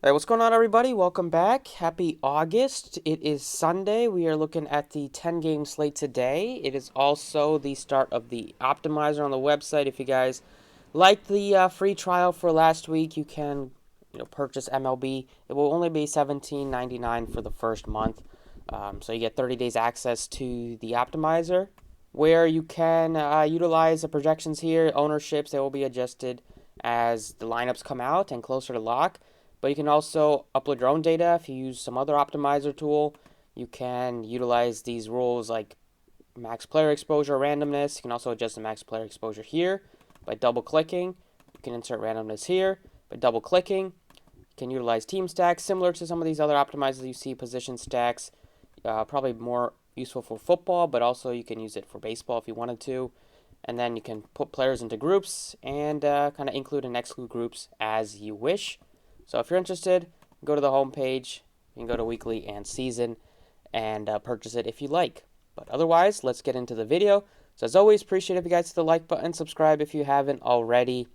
Hey, what's going on, everybody? Welcome back. Happy August. It is Sunday. We are looking at the 10-game slate today. It is also the start of the optimizer on the website. If you guys like the free trial for last week, you can purchase MLB. It will only be $17.99 for the first month. So you get 30 days access to the optimizer, where you can utilize the projections here, ownerships. They will be adjusted as the lineups come out and closer to lock. But you can also upload your own data if you use some other optimizer tool. You can utilize these rules like max player exposure, randomness. You can also adjust the max player exposure here by double clicking. You can insert randomness here by double clicking. You can utilize team stacks similar to some of these other optimizers you see, position stacks. Probably more useful for football, but also you can use it for baseball if you wanted to. And then you can put players into groups and kind of include and exclude groups as you wish. So if you're interested, go to the home page. You can go to weekly and season and purchase it if you like. But otherwise, let's get into the video. So as always, appreciate if you guys hit the like button, subscribe if you haven't already.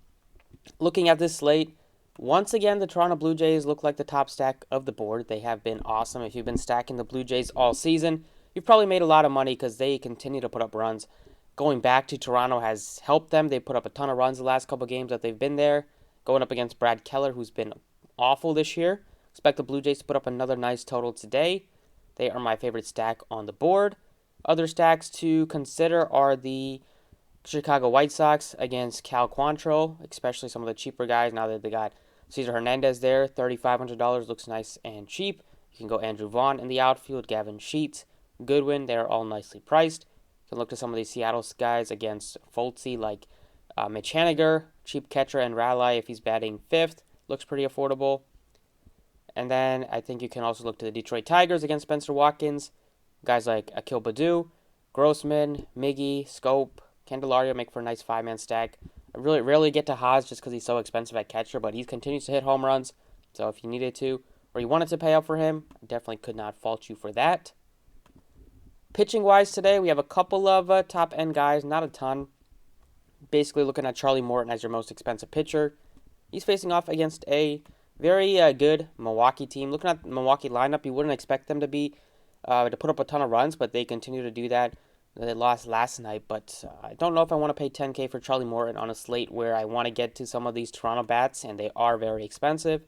Looking at this slate, once again, the Toronto Blue Jays look like the top stack of the board. They have been awesome. If you've been stacking the Blue Jays all season, you've probably made a lot of money because they continue to put up runs. Going back to Toronto has helped them. They put up a ton of runs the last couple games that they've been there. Going up against Brad Keller, who's been awful this year. Expect the Blue Jays to put up another nice total today. They are my favorite stack on the board. Other stacks to consider are the Chicago White Sox against Cal Quantrill, especially some of the cheaper guys. Now that they got Cesar Hernandez there, $3,500 looks nice and cheap. You can go Andrew Vaughn in the outfield, Gavin Sheets, Goodwin. They're all nicely priced. You can look to some of these Seattle guys against Foltzy, like Mitch Haniger, cheap catcher, and Raleigh if he's batting fifth. Looks pretty affordable. And then I think you can also look to the Detroit Tigers against Spencer Watkins. Guys like Akil Baddoo, Grossman, Miggy, Scope, Candelario make for a nice five-man stack. I really rarely get to Haas just because he's so expensive at catcher, but he continues to hit home runs. So if you needed to, or you wanted to pay up for him, I definitely could not fault you for that. Pitching-wise today, we have a couple of top-end guys, not a ton. Basically looking at Charlie Morton as your most expensive pitcher. He's facing off against a very good Milwaukee team. Looking at the Milwaukee lineup, you wouldn't expect them to put up a ton of runs, but they continue to do that. They lost last night, but I don't know if I want to pay $10K for Charlie Morton on a slate where I want to get to some of these Toronto bats, and they are very expensive.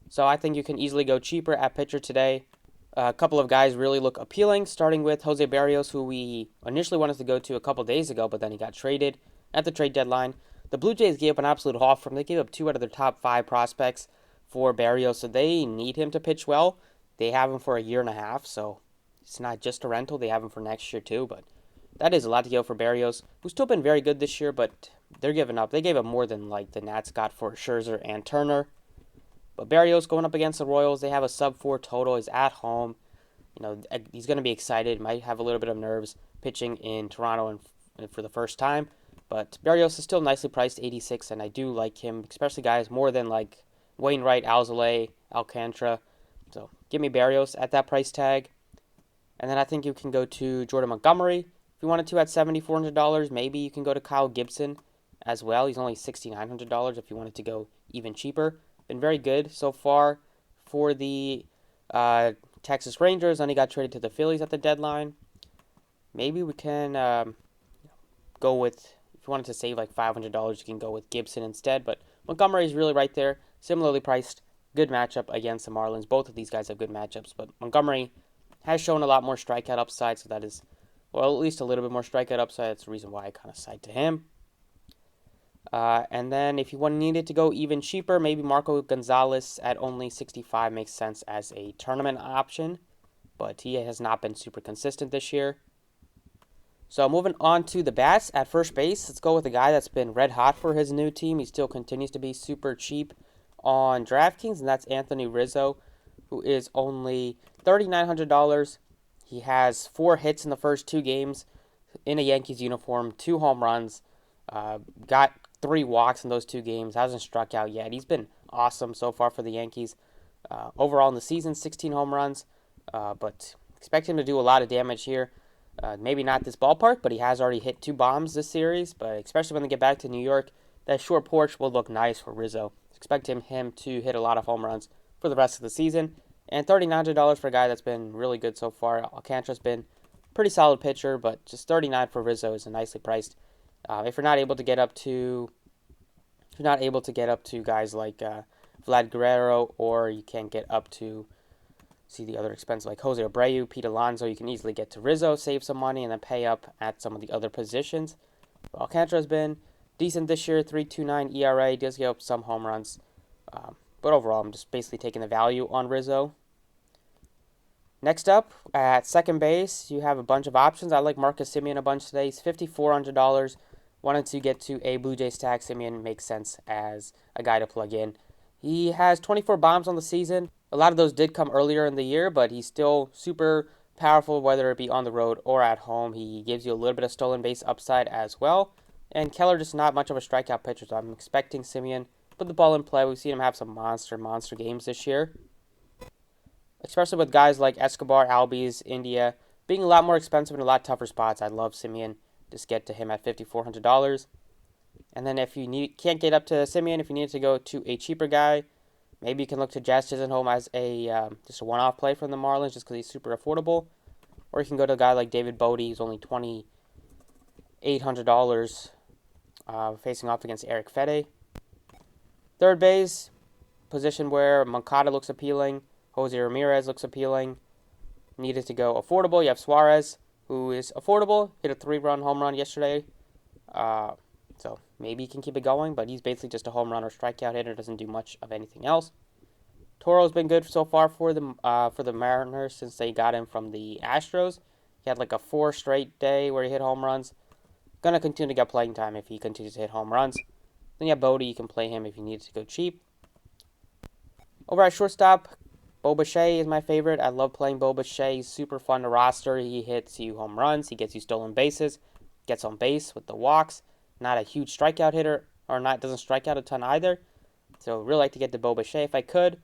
So I think you can easily go cheaper at pitcher today. A couple of guys really look appealing, starting with Jose Barrios, who we initially wanted to go to a couple days ago, but then he got traded at the trade deadline. The Blue Jays gave up an absolute haul from him. They gave up two out of their top five prospects for Barrios, so they need him to pitch well. They have him for a year and a half, so it's not just a rental. They have him for next year too, but that is a lot to go for Barrios, who's still been very good this year, but they're giving up. They gave up more than like the Nats got for Scherzer and Turner. But Barrios going up against the Royals, they have a sub-4 total. He's at home. He's going to be excited. Might have a little bit of nerves pitching in Toronto and for the first time. But Barrios is still nicely priced, 86, and I do like him, especially guys more than like Wainwright, Alzolay, Alcantara. So give me Barrios at that price tag. And then I think you can go to Jordan Montgomery. If you wanted to at $7,400, maybe you can go to Kyle Gibson as well. He's only $6,900 if you wanted to go even cheaper. Been very good so far for the Texas Rangers. Then he got traded to the Phillies at the deadline. Maybe we can go with, if you wanted to save like $500, you can go with Gibson instead. But Montgomery is really right there, similarly priced. Good matchup against the Marlins. Both of these guys have good matchups, but Montgomery has shown a lot more strikeout upside, so that is, well, at least a little bit more strikeout upside. That's the reason why I kind of side to him. And then if you needed to go even cheaper, maybe Marco Gonzalez at only 65 makes sense as a tournament option, but he has not been super consistent this year. So moving on to the bats at first base, let's go with a guy that's been red hot for his new team. He still continues to be super cheap on DraftKings, and that's Anthony Rizzo, who is only $3,900. He has 4 hits in the first 2 games in a Yankees uniform, 2 home runs, got 3 walks in those 2 games, hasn't struck out yet. He's been awesome so far for the Yankees. Overall in the season, 16 home runs, but expect him to do a lot of damage here. Maybe not this ballpark, but he has already hit 2 bombs this series, but especially when they get back to New York, that short porch will look nice for Rizzo. Expect him to hit a lot of home runs for the rest of the season. And $3,900 for a guy that's been really good so far. Alcantara's been pretty solid pitcher, but just 39 for Rizzo is nicely priced. If you're not able to get up to guys like Vlad Guerrero, or you can't get up to see the other expenses like Jose Abreu, Pete Alonso, you can easily get to Rizzo, save some money, and then pay up at some of the other positions. Alcantara's been decent this year, 3.29 ERA, he does give up some home runs. But overall, I'm just basically taking the value on Rizzo. Next up, at second base, you have a bunch of options. I like Marcus Semien a bunch today. He's $5,400. Wanted to get to a Blue Jays stack. Semien makes sense as a guy to plug in. He has 24 bombs on the season. A lot of those did come earlier in the year, but he's still super powerful, whether it be on the road or at home. He gives you a little bit of stolen base upside as well. And Keller just not much of a strikeout pitcher, so I'm expecting Semien to put the ball in play. We've seen him have some monster games this year, especially with guys like Escobar, Albies, India being a lot more expensive and a lot tougher spots. I love Semien. Just get to him at $5,400. And then if you can't get up to Semien, if you need to go to a cheaper guy, maybe you can look to Jazz Chisholm as a just a one-off play from the Marlins just because he's super affordable. Or you can go to a guy like David Bote. He's only $2,800 facing off against Eric Fede. Third base, position where Moncada looks appealing. Jose Ramirez looks appealing. Needed to go affordable. You have Suarez, who is affordable. Hit a 3-run home run yesterday. So maybe he can keep it going, but he's basically just a home run or strikeout hitter. Doesn't do much of anything else. Toro's been good so far for the Mariners since they got him from the Astros. He had like a 4 straight day where he hit home runs. Gonna continue to get playing time if he continues to hit home runs. Then you have Bote. You can play him if you need to go cheap. Over at shortstop, Bo Bichette is my favorite. I love playing Bo Bichette. He's super fun to roster. He hits you home runs. He gets you stolen bases. Gets on base with the walks. Not a huge strikeout hitter, or doesn't strike out a ton either. So really like to get to Bo Bichette if I could.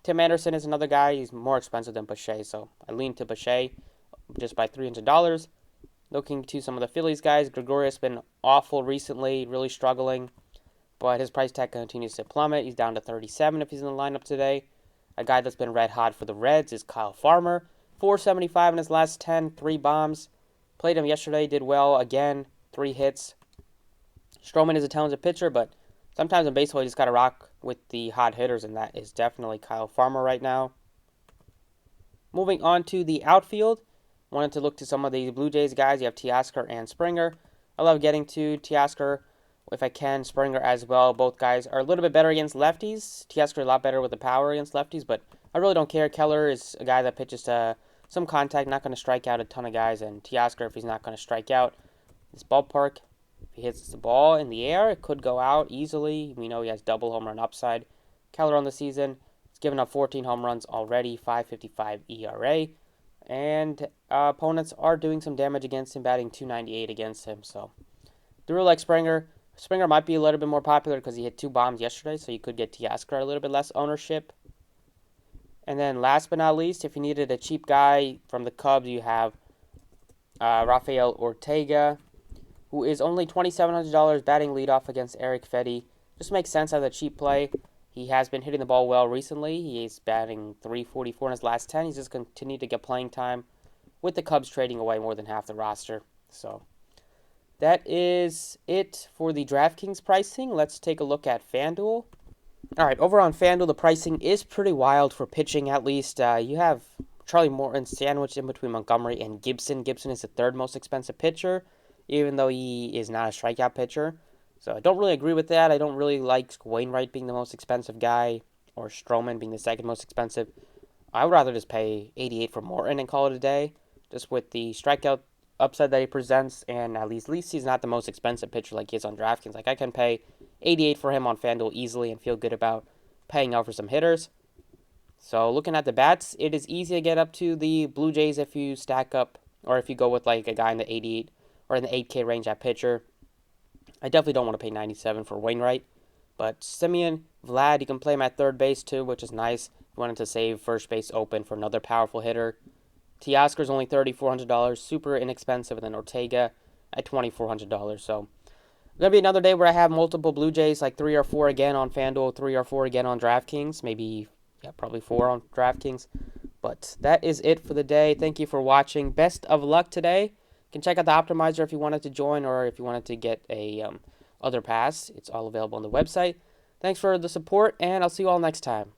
Tim Anderson is another guy. He's more expensive than Bichette, so I lean to Bichette just by $300. Looking to some of the Phillies guys, Gregorius has been awful recently, really struggling, but his price tag continues to plummet. He's down to 37 if he's in the lineup today. A guy that's been red hot for the Reds is Kyle Farmer. 475 in his last 10, 3 bombs. Played him yesterday, did well again, 3 hits. Stroman is a talented pitcher, but sometimes in baseball you just got to rock with the hot hitters, and that is definitely Kyle Farmer right now. Moving on to the outfield, wanted to look to some of the Blue Jays guys. You have Teoscar and Springer. I love getting to Teoscar if I can, Springer as well. Both guys are a little bit better against lefties. Teoscar a lot better with the power against lefties, but I really don't care. Keller is a guy that pitches to some contact, not going to strike out a ton of guys, and Teoscar, if he's not going to strike out, this ballpark, if he hits the ball in the air, it could go out easily. We know he has double home run upside. Keller on the season, he's given up 14 home runs already, 5.55 ERA, and opponents are doing some damage against him, batting .298 against him, so do really like Springer. Springer might be a little bit more popular because he hit 2 bombs yesterday, so you could get Teoscar a little bit less ownership. And then last but not least, if you needed a cheap guy from the Cubs, you have Rafael Ortega, who is only $2,700 batting leadoff against Eric Fede. Just makes sense as a cheap play. He has been hitting the ball well recently. He is batting .344 in his last 10. He's just continued to get playing time with the Cubs trading away more than half the roster. So that is it for the DraftKings pricing. Let's take a look at FanDuel. All right, over on FanDuel, the pricing is pretty wild for pitching, at least. You have Charlie Morton sandwiched in between Montgomery and Gibson. Gibson is the 3rd most expensive pitcher, even though he is not a strikeout pitcher. So I don't really agree with that. I don't really like Wainwright being the most expensive guy or Stroman being the 2nd most expensive. I would rather just pay $88 for Morton and call it a day, just with the strikeout upside that he presents, and at least he's not the most expensive pitcher like he is on DraftKings. Like, I can pay $88 for him on FanDuel easily and feel good about paying out for some hitters. So looking at the bats, it is easy to get up to the Blue Jays if you stack up, or if you go with like a guy in the 88 or in the 8K range at pitcher. I definitely don't want to pay $97 for Wainwright, but Semien, Vlad, you can play him at 3rd base too, which is nice. If you wanted to save first base open for another powerful hitter. Teoscar's only $3,400, super inexpensive, and then Ortega at $2,400. So gonna be another day where I have multiple Blue Jays, like 3 or 4 again on FanDuel, 3 or 4 again on DraftKings. Maybe Yeah, probably 4 on DraftKings. But that is it for the day. Thank you for watching. Best of luck today. You can check out the optimizer if you wanted to join or if you wanted to get a other pass. It's all available on the website. Thanks for the support, and I'll see you all next time.